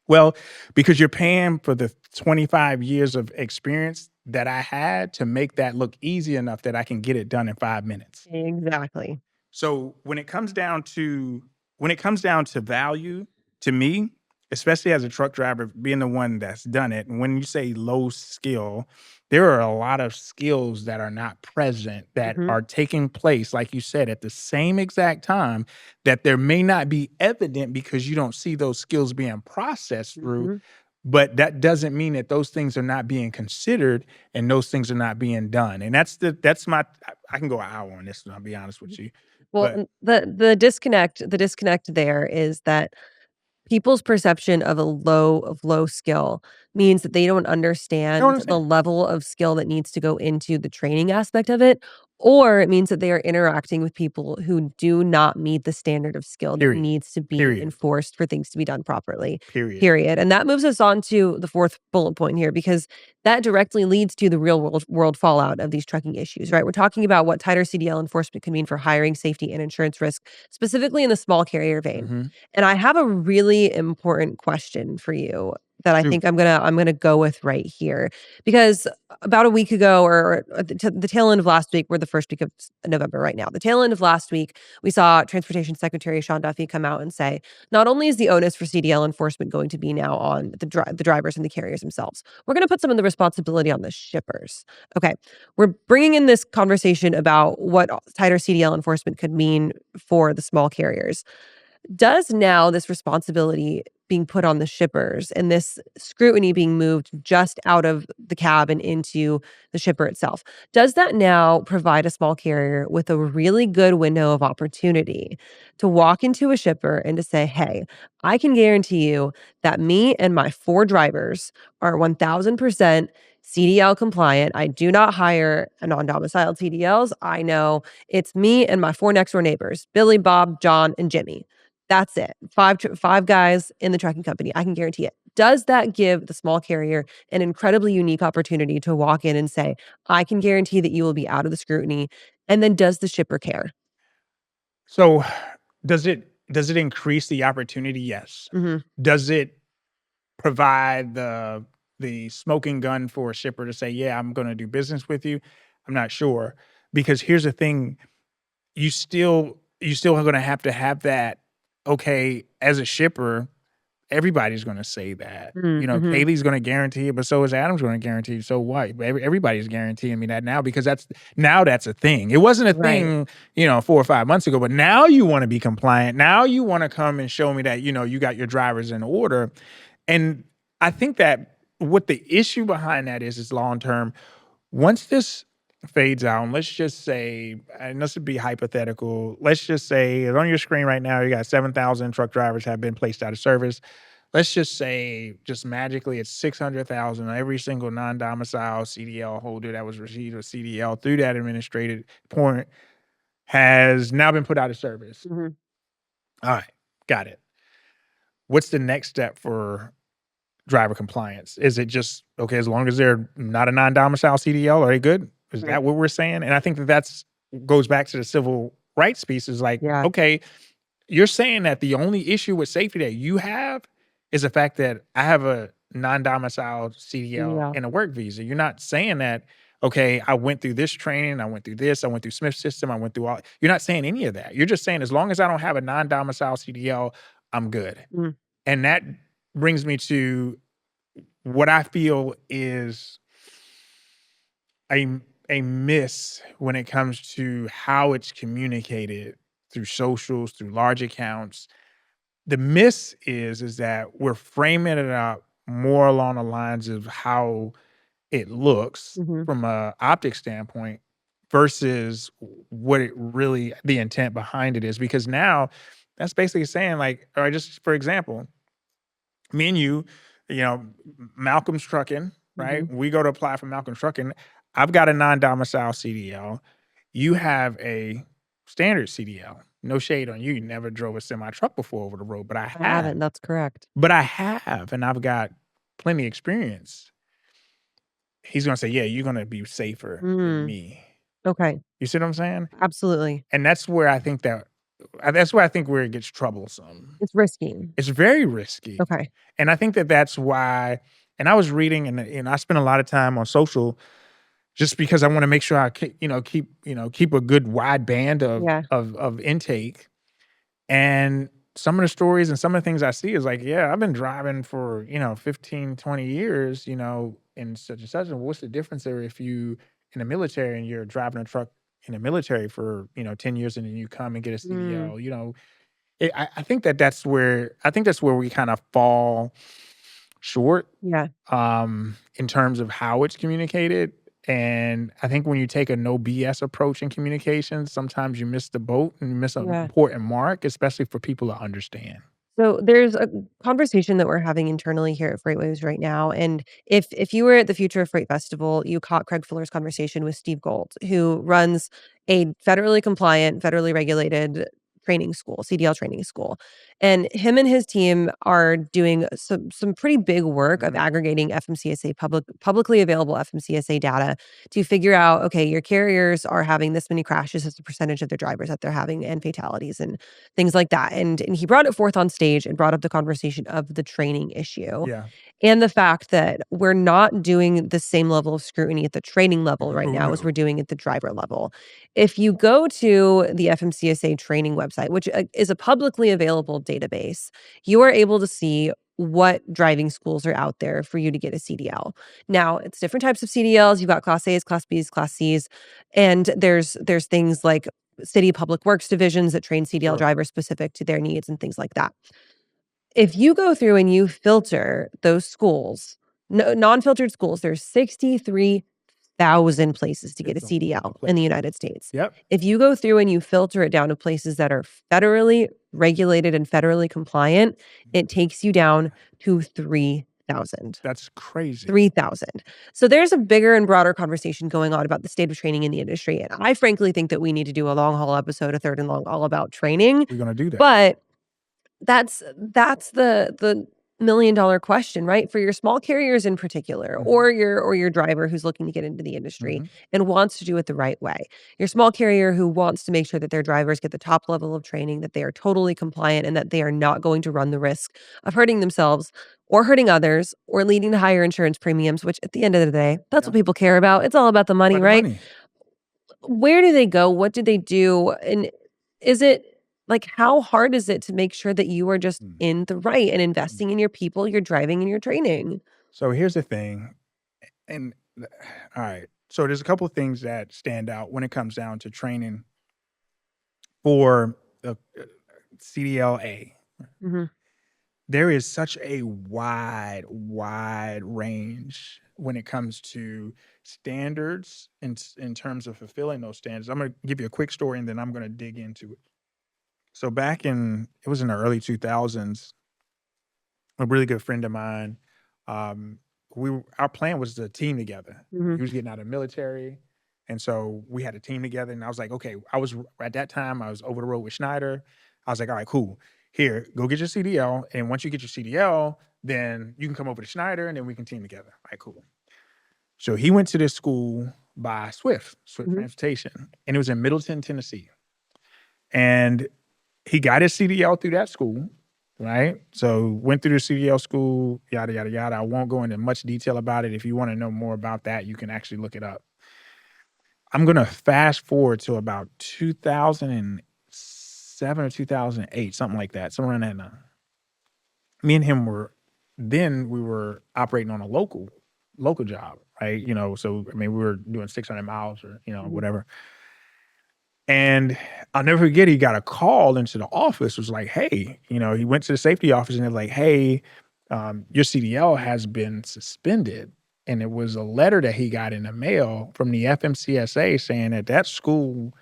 Well, because you're paying for the 25 years of experience that I had to make that look easy enough that I can get it done in 5 minutes. Exactly. So when it comes down to value, to me, especially as a truck driver, being the one that's done it, and when you say low skill, there are a lot of skills that are not present that Mhm, are taking place, like you said, at the same exact time that there may not be evident because you don't see those skills being processed through. mhm. But that doesn't mean that those things are not being considered and those things are not being done. And that's my I can go an hour on this one, I'll be honest with you. Well, But and the disconnect there is that people's perception of low skill means that they don't I don't understand the understand. level of skill that needs to go into the training aspect of it, or it means that they are interacting with people who do not meet the standard of skill that Period. needs to be Period. enforced for things to be done properly. Period. Period. And that moves us on to the fourth bullet point here because that directly leads to the real world fallout of these trucking issues, right? We're talking about what tighter CDL enforcement can mean for hiring, safety, and insurance risk, specifically in the small carrier vein. Mhm. And I have a really important question for you that I Shoot. think I'm gonna go with right here. Because about a week ago or at the tail end of last week, we're the first week of November right now. The tail end of last week, we saw Transportation Secretary Sean Duffy come out and say, not only is the onus for CDL enforcement going to be now on the drivers and the carriers themselves, we're gonna put some of the responsibility on the shippers. Okay, we're bringing in this conversation about what tighter CDL enforcement could mean for the small carriers. Does now this responsibility being put on the shippers and this scrutiny being moved just out of the cab and into the shipper itself, does that now provide a small carrier with a really good window of opportunity to walk into a shipper and to say, hey, I can guarantee you that me and my 4 drivers are 1000% CDL compliant. I do not hire a non-domiciled CDLs. I know it's me and my 4 next door neighbors, Billy, Bob, John, and Jimmy. That's it. 5 guys in the trucking company. I can guarantee it. Does that give the small carrier an incredibly unique opportunity to walk in and say, "I can guarantee that you will be out of the scrutiny," and then does the shipper care? So does it increase the opportunity? Yes. Mhm. Does it provide the smoking gun for a shipper to say, "Yeah, I'm gonna do business with you"? I'm not sure. Because here's the thing, you still are gonna have to have that, okay, as a shipper, everybody's gonna say that. Mm, mhm. Kaylee's gonna guarantee it, but so is Adam's gonna guarantee it. So what? Everybody's guaranteeing me that now because that's a thing. It wasn't a Right. thing, 4 or 5 months ago, but now you wanna be compliant. Now you wanna come and show me that, you got your drivers in order. And I think that what the issue behind that is long term. Once this fades out, and let's just say, and this would be hypothetical, let's just say on your screen right now, you got 7,000 truck drivers have been placed out of service. Let's just say, just magically, it's 600,000. Every single non-domicile CDL holder that was received a CDL through that administrative point has now been put out of service. Mhm. All right, got it. What's the next step for driver compliance? Is it just, okay, as long as they're not a non-domicile CDL, are they good? Is Right. that what we're saying? And I think that's goes back to the civil rights piece is like, Yeah. okay, you're saying that the only issue with safety that you have is the fact that I have a non-domiciled CDL Yeah. and a work visa. You're not saying that, okay, I went through this training, I went through this, I went through Smith system, I went through all. You're not saying any of that. You're just saying as long as I don't have a non-domicile CDL, I'm good. Mm. And that brings me to what I feel is a a miss when it comes to how it's communicated through socials, through large accounts. The miss is that we're framing it up more along the lines of how it looks Mhm. from a optic standpoint versus what it really the intent behind it is. Because now that's basically saying like, all right, just for example, me and Malcolm's trucking, right? Mhm. We go to apply for Malcolm's trucking. I've got a non-domicile CDL. You have a standard CDL. No shade on you. You never drove a semi truck before over the road, but I I have. haven't, that's correct. But I have, and I've got plenty of experience. He's gonna say, "Yeah, you're gonna be safer than Mm. me." Okay. You see what I'm saying? Absolutely. And that's where I think that that's where I think where it gets troublesome. It's risky. It's very risky. Okay. And I think that that's why, and I was reading and I spent a lot of time on social just because I want to make sure I keep a good wide band Yeah. of intake. And some of the stories and some of the things I see is like, yeah, I've been driving for, 15, 20 years, in such and such. And what's the difference there if you in the military and you're driving a truck in the military for, 10 years and then you come and get a CDL, I think that's where we kind of fall short Yeah. in terms of how it's communicated. And I think when you take a no BS approach in communications, sometimes you miss the boat and you miss an Yeah. important mark, especially for people to understand. So there's a conversation that we're having internally here at FreightWaves right now. And if you were at the Future of Freight Festival, you caught Craig Fuller's conversation with Steve Gold, who runs a federally compliant, federally regulated training school, CDL training school. And him and his team are doing some pretty big work of aggregating FMCSA publicly available FMCSA data to figure out, okay, your carriers are having this many crashes as a percentage of their drivers that they're having and fatalities and things like that. And he brought it forth on stage and brought up the conversation of the training issue Yeah. and the fact that we're not doing the same level of scrutiny at the training level right now as No. we're doing at the driver level. If you go to the FMCSA training website, which is a publicly available database, you are able to see what driving schools are out there for you to get a CDL. Now, it's different types of CDLs. You've got Class A's, Class B's, Class C's, and there's things like city public works divisions that train CDL Sure. drivers specific to their needs and things like that. If you go through and you filter those schools, non-filtered schools, there's 63,000 places to get a It's a lot of CDL in the places. United States. Yep. If you go through and you filter it down to places that are federally regulated and federally compliant, it takes you down to 3,000. That's crazy. 3,000. So there's a bigger and broader conversation going on about the state of training in the industry. And I frankly think that we need to do a long haul episode, a third and long, all about training. We're going to do that. But that's the $1,000,000 question, right? For your small carriers in particular, or your driver who's looking to get into the industry and wants to do it the right way. Your small carrier who wants to make sure that their drivers get the top level of training, that they are totally compliant and that they are not going to run the risk of hurting themselves or hurting others or leading to higher insurance premiums, which at the end of the day, that's what people care about. It's all about the money, About the right? money. Where do they go? What do they do? And is it like, how hard is it to make sure that you are just in the right and investing in your people, your driving, and your training? So here's the thing. And all right. So there's a couple of things that stand out when it comes down to training for the CDLA. Mhm. There is such a wide range when it comes to standards in terms of fulfilling those standards. I'm going to give you a quick story and then I'm going to dig into it. So it was in the early 2000s, a really good friend of mine, our plan was to team together. He was getting out of the military. And so we had a team together and I was like, okay, at that time, I was over the road with Schneider. I was like, all right, cool. Here, go get your CDL. And once you get your CDL, then you can come over to Schneider and then we can team together. All right, cool. So he went to this school by Swift Transportation, and it was in Middleton, Tennessee. And he got his CDL through that school, right? So went through the CDL school, yada, yada, yada. I won't go into much detail about it. If you want to know more about that, you can actually look it up. I'm going to fast forward to about 2007 or 2008, something like that, somewhere in that. Me and him we were operating on a local job, right? So, I mean, we were doing 600 miles or, whatever. And I'll never forget, he got a call into the office. It was like, hey, he went to the safety office and they're like, hey, your CDL has been suspended. And it was a letter that he got in the mail from the FMCSA saying that school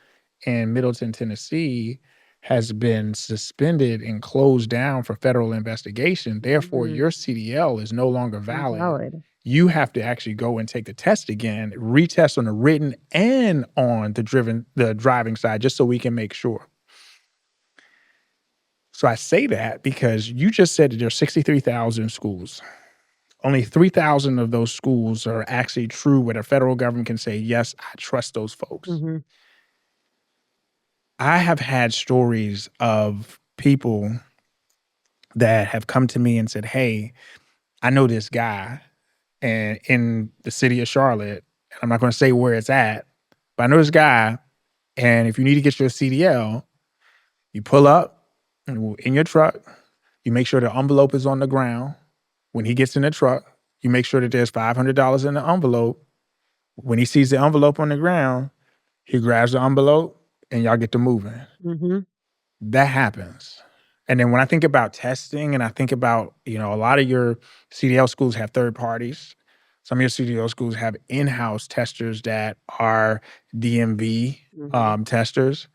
in Middleton, Tennessee has been suspended and closed down for federal investigation. Therefore, your CDL is no longer valid. You have to actually go and take the test again, retest on the written and on the driving side, just so we can make sure. So I say that because you just said that there are 63,000 schools. Only 3,000 of those schools are actually true where the federal government can say, yes, I trust those folks. I have had stories of people that have come to me and said, hey, I know this guy and in the city of Charlotte, and I'm not going to say where it's at, but I know this guy, and if you need to get your CDL, you pull up in your truck, you make sure the envelope is on the ground. When he gets in the truck, you make sure that there's $500 in the envelope. When he sees the envelope on the ground, he grabs the envelope and y'all get to moving. Mm-hmm. That happens. And then when I think about testing and I think about, a lot of your CDL schools have third parties. Some of your CDL schools have in-house testers that are DMV testers.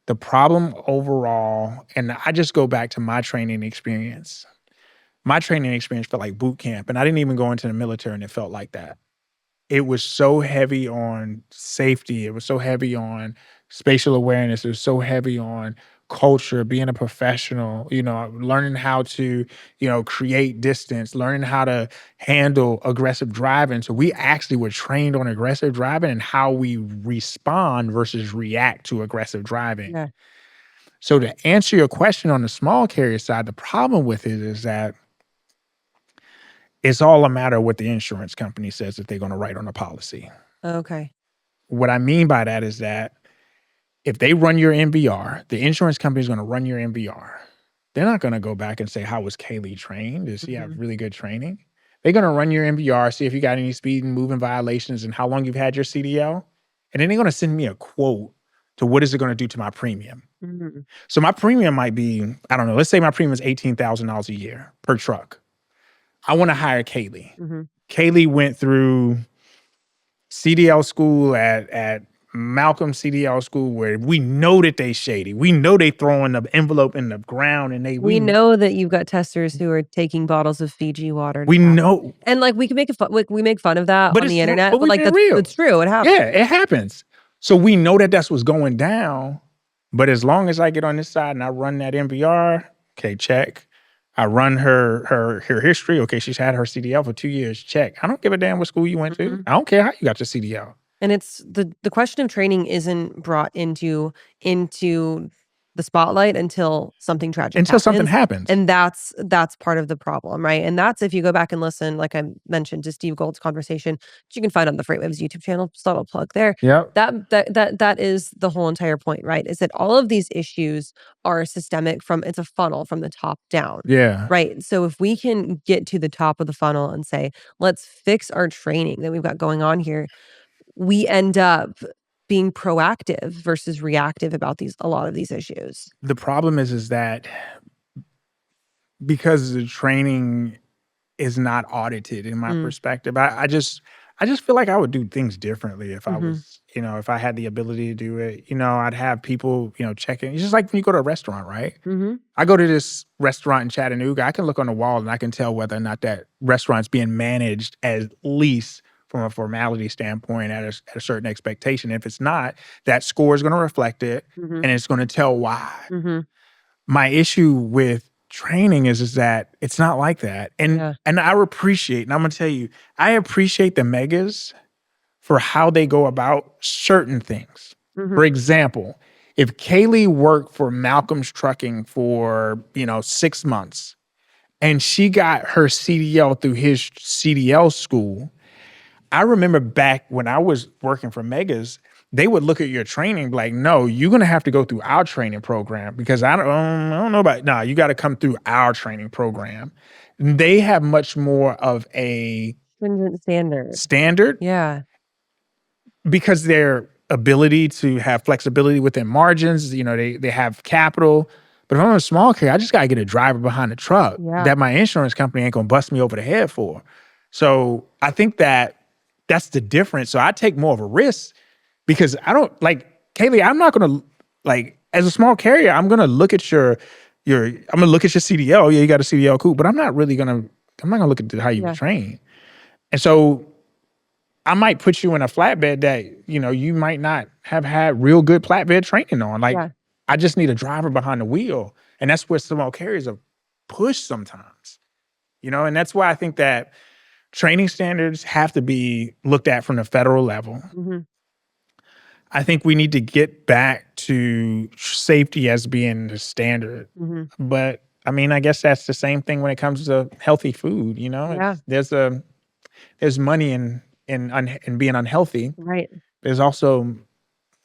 The problem overall, and I just go back to my training experience. My training experience felt like boot camp, and I didn't even go into the military and it felt like that. It was so heavy on safety. It was so heavy on spatial awareness. It was so heavy on culture, being a professional, learning how to, create distance, learning how to handle aggressive driving. So we actually were trained on aggressive driving and how we respond versus react to aggressive driving. Yeah. So to answer your question on the small carrier side, the problem with it is that it's all a matter of what the insurance company says that they're going to write on the policy. Okay. What I mean by that is that if they run your MVR, the insurance company is going to run your MVR. They're not going to go back and say, how was Kaylee trained? Does she have really good training? They're going to run your MVR, see if you got any speed and moving violations and how long you've had your CDL. And then they're going to send me a quote to what is it going to do to my premium. Mm-hmm. So my premium might be, I don't know, let's say my premium is $18,000 a year per truck. I want to hire Kaylee. Mm-hmm. Kaylee went through CDL school at Malcolm CDL school where we know that they shady. We know they throwing the envelope in the ground and we know that you've got testers who are taking bottles of Fiji water. We know. And like we can make we make fun of that But on it's the internet, but but like it's real. it's true. It happens. Yeah, it happens. So we know that that's what's going down. But as long as I get on this side and I run that MVR, okay, check. I run her history. Okay, she's had her CDL for 2 years. Check. I don't give a damn what school you went to. I don't care how you got your CDL. And it's the question of training isn't brought into the spotlight until something tragic happens. And that's part of the problem, right? And that's, if you go back and listen, like I mentioned, to Steve Gold's conversation, which you can find on the FreightWaves YouTube channel, just a little plug there. Yeah. That is the whole entire point, right? Is that all of these issues are systemic it's a funnel from the top down. Yeah. Right. So if we can get to the top of the funnel and say, let's fix our training that we've got going on here, we end up being proactive versus reactive about a lot of these issues. The problem is that because the training is not audited in my perspective, I just feel like I would do things differently if I was, if I had the ability to do it. I'd have people, checking. It's just like when you go to a restaurant, right? Mm-hmm. I go to this restaurant in Chattanooga, I can look on the wall and I can tell whether or not that restaurant's being managed at least from a formality standpoint at a certain expectation. If it's not, that score is going to reflect it and it's going to tell why. My issue with training is that it's not like that. And I appreciate, and I'm going to tell you, I appreciate the megas for how they go about certain things. For example, if Kaylee worked for Malcolm's Trucking for, 6 months and she got her CDL through his CDL school, I remember back when I was working for Megas, they would look at your training and be like, no, you're going to have to go through our training program because I don't know about, you got to come through our training program. They have much more of a stringent standard. Yeah. Because their ability to have flexibility within margins, they have capital. But if I'm a small carrier, I just got to get a driver behind the truck that my insurance company ain't going to bust me over the head for. So I think that's the difference. So I take more of a risk because I don't Kaylee, I'm not going to as a small carrier, I'm going to look at I'm going to look at your CDL. Yeah, you got a CDL, cool. But I'm not going to look at how you were trained. And so I might put you in a flatbed that, you might not have had real good flatbed training on. I just need a driver behind the wheel. And that's where small carriers are pushed sometimes, and that's why I think that training standards have to be looked at from the federal level. I think we need to get back to safety as being the standard. Mhm. But I mean, I guess that's the same thing when it comes to healthy food. Yeah. There's money in being unhealthy. Right. There's also,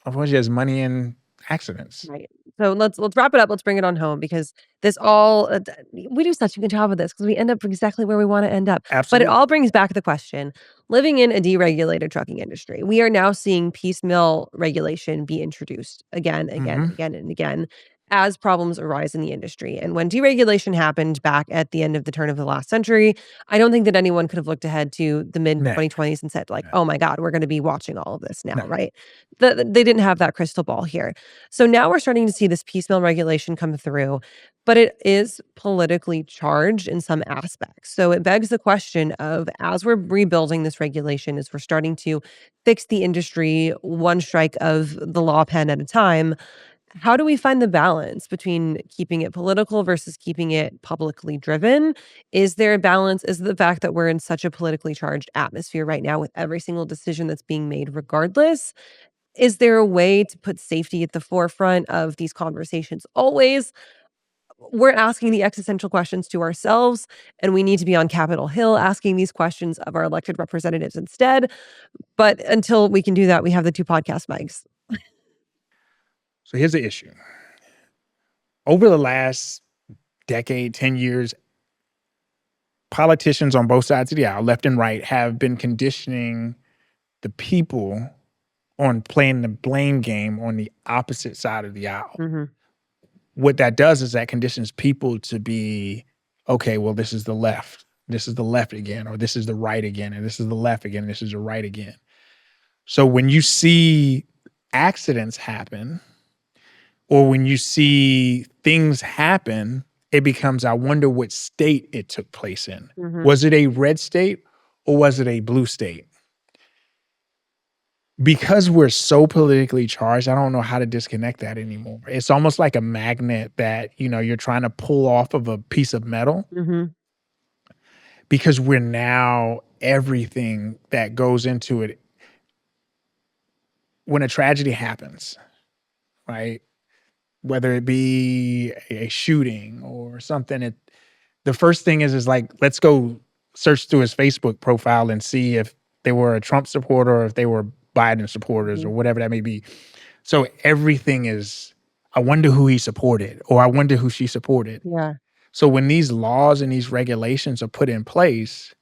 unfortunately, there's money in accidents. Right. So let's wrap it up. Let's bring it on home because this all we do such a good job of this because we end up exactly where we want to end up. But it Absolutely. all brings back the question: living in a deregulated trucking industry, we are now seeing piecemeal regulation be introduced again, again, Mhm. again, and again as problems arise in the industry. And when deregulation happened back at the end of the turn of the last century, I don't think that anyone could have looked ahead to the mid No, 2020s and said like, no, "Oh my God, we're going to be watching all of this now," no. right? They didn't have that crystal ball here. So now we're starting to see this piecemeal regulation come through, but it is politically charged in some aspects. So it begs the question of as we're rebuilding this regulation, as we're starting to fix the industry one strike of the law pen at a time, how do we find the balance between keeping it political versus keeping it publicly driven? Is there a balance? Is the fact that we're in such a politically charged atmosphere right now with every single decision that's being made, regardless? Is there a way to put safety at the forefront of these conversations always? We're asking the existential questions to ourselves, and we need to be on Capitol Hill asking these questions of our elected representatives instead. But until we can do that, we have the two podcast mics. So here's the issue. Over the last decade, 10 years, politicians on both sides of the aisle, left and right, have been conditioning the people on playing the blame game on the opposite side of the aisle. Mhm. What that does is that conditions people to be, okay, well, this is the left. This is the left again, or this is the right again, and this is the left again, and this is the right again. So when you see accidents happen, or when you see things happen, it becomes, I wonder what state it took place in. Mhm. Was it a red state or was it a blue state? Because we're so politically charged, I don't know how to disconnect that anymore. It's almost like a magnet that, you're trying to pull off of a piece of metal Mhm. because we're now everything that goes into it. When a tragedy happens, right? Whether it be a shooting or something, the first thing is like, let's go search through his Facebook profile and see if they were a Trump supporter or if they were Biden supporters or Mhm. whatever that may be. So everything is, I wonder who he supported or I wonder who she supported. Yeah. So when these laws and these regulations are put in place,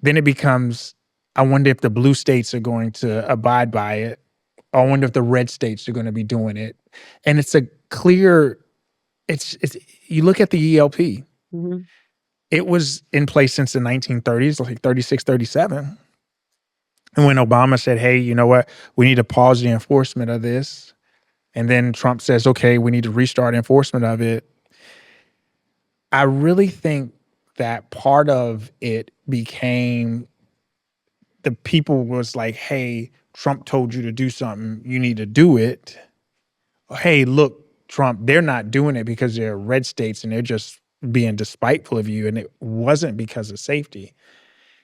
then it becomes, I wonder if the blue states are going to abide by it. I wonder if the red states are going to be doing it. And it's a clear, it's you look at the ELP, Mhm. it was in place since the 1930s, like 36, 37. And when Obama said, hey, you know what, we need to pause the enforcement of this. And then Trump says, okay, we need to restart enforcement of it. I really think that part of it became the people was like, hey, Trump told you to do something, you need to do it. Hey, look, Trump, they're not doing it because they're red states and they're just being despiteful of you. And it wasn't because of safety.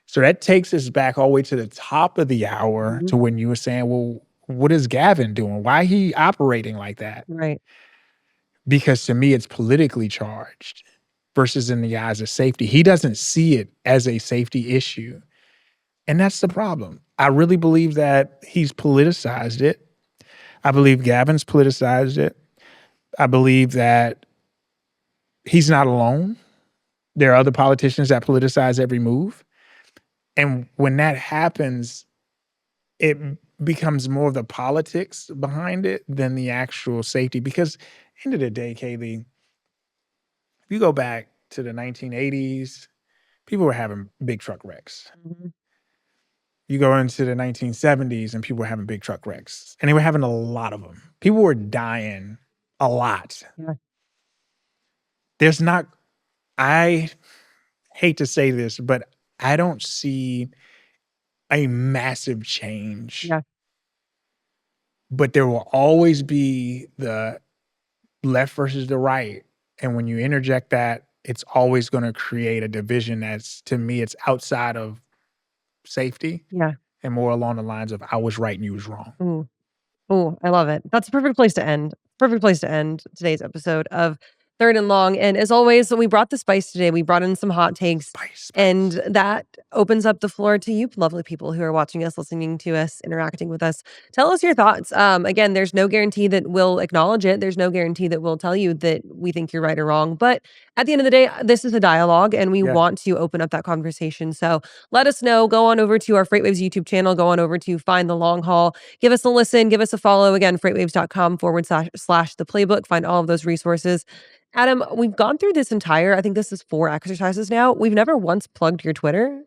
So that takes us back all the way to the top of the hour Mhm. to when you were saying, well, what is Gavin doing? Why he operating like that? Right. Because to me, it's politically charged versus in the eyes of safety. He doesn't see it as a safety issue. And that's the problem. I really believe that he's politicized it. I believe Gavin's politicized it. I believe that he's not alone. There are other politicians that politicize every move. And when that happens, it becomes more of the politics behind it than the actual safety. Because end of the day, Kaylee, if you go back to the 1980s, people were having big truck wrecks. Mhm. You go into the 1970s and people were having big truck wrecks. And they were having a lot of them. People were dying a lot. Yeah. There's not, I hate to say this, but I don't see a massive change. Yeah. But there will always be the left versus the right. And when you interject that, it's always going to create a division that's, to me, it's outside of safety Yeah. and more along the lines of I was right and you was wrong. Ooh. Oh, I love it. That's a perfect place to end. Perfect place to end today's episode of Third and Long. And as always, we brought the spice today. We brought in some hot takes. Spice. And that opens up the floor to you, lovely people who are watching us, listening to us, interacting with us. Tell us your thoughts. Again, there's no guarantee that we'll acknowledge it. There's no guarantee that we'll tell you that we think you're right or wrong. But at the end of the day, this is a dialogue and we Yeah. want to open up that conversation. So let us know. Go on over to our FreightWaves YouTube channel. Go on over to Find the Long Haul. Give us a listen. Give us a follow. Again, freightwaves.com// the playbook. Find all of those resources. Adam, we've gone through this entire, I think this is 4 exercises now. We've never once plugged your Twitter.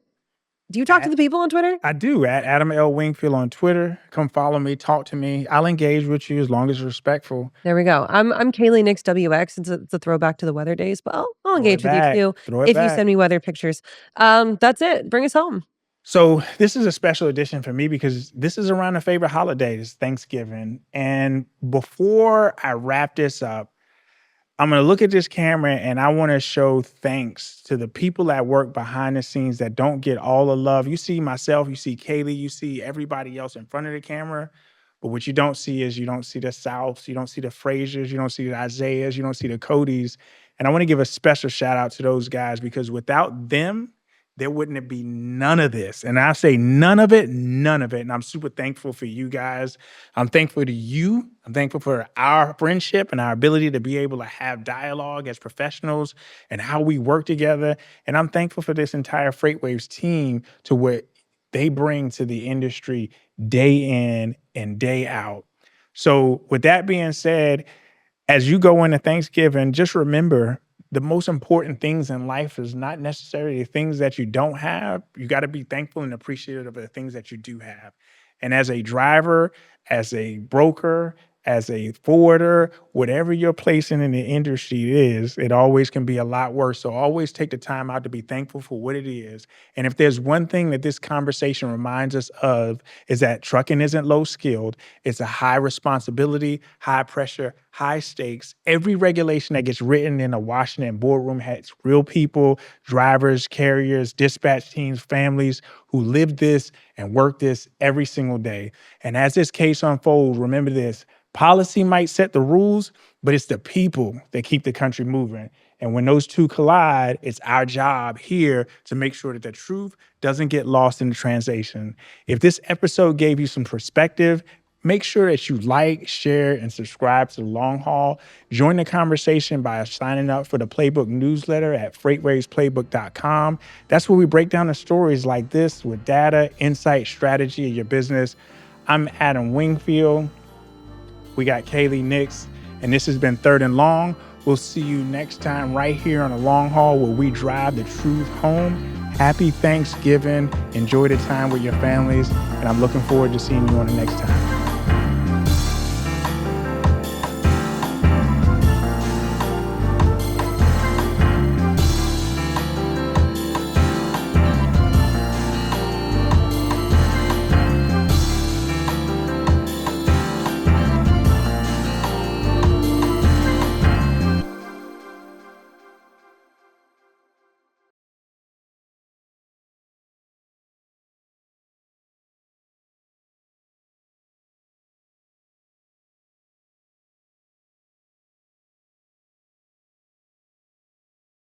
Do you talk to the people on Twitter? I do, at Adam L. Wingfield on Twitter. Come follow me, talk to me. I'll engage with you as long as you're respectful. There we go. I'm Kaylee Nix WX. It's a throwback to the weather days, but I'll engage with you too if you send me weather pictures. That's it. Bring us home. So this is a special edition for me because this is around the favorite holidays, Thanksgiving. And before I wrap this up, I'm going to look at this camera and I want to show thanks to the people that work behind the scenes that don't get all the love. You see myself, you see Kaylee, you see everybody else in front of the camera. But what you don't see is you don't see the Souths, you don't see the Frasers, you don't see the Isaiahs, you don't see the Codys. And I want to give a special shout out to those guys because without them, there wouldn't be none of this. And I say none of it, none of it. And I'm super thankful for you guys. I'm thankful to you. I'm thankful for our friendship and our ability to be able to have dialogue as professionals and how we work together. And I'm thankful for this entire FreightWaves team to what they bring to the industry day in and day out. So with that being said, as you go into Thanksgiving, just remember the most important things in life is not necessarily the things that you don't have. You got to be thankful and appreciative of the things that you do have. And as a driver, as a broker, as a forwarder, whatever your placing in the industry is, it always can be a lot worse. So always take the time out to be thankful for what it is. And if there's one thing that this conversation reminds us of is that trucking isn't low skilled. It's a high responsibility, high pressure, high stakes. Every regulation that gets written in a Washington boardroom has real people, drivers, carriers, dispatch teams, families who live this and work this every single day. And as this case unfolds, remember this. Policy might set the rules, but it's the people that keep the country moving. And when those two collide, it's our job here to make sure that the truth doesn't get lost in the translation. If this episode gave you some perspective, make sure that you like, share, and subscribe to The Long Haul. Join the conversation by signing up for the Playbook newsletter at FreightWavesPlaybook.com. That's where we break down the stories like this with data, insight, strategy of your business. I'm Adam Wingfield. We got Kaylee Nix, and this has been Third and Long. We'll see you next time right here on The Long Haul where we drive the truth home. Happy Thanksgiving. Enjoy the time with your families, and I'm looking forward to seeing you on the next time.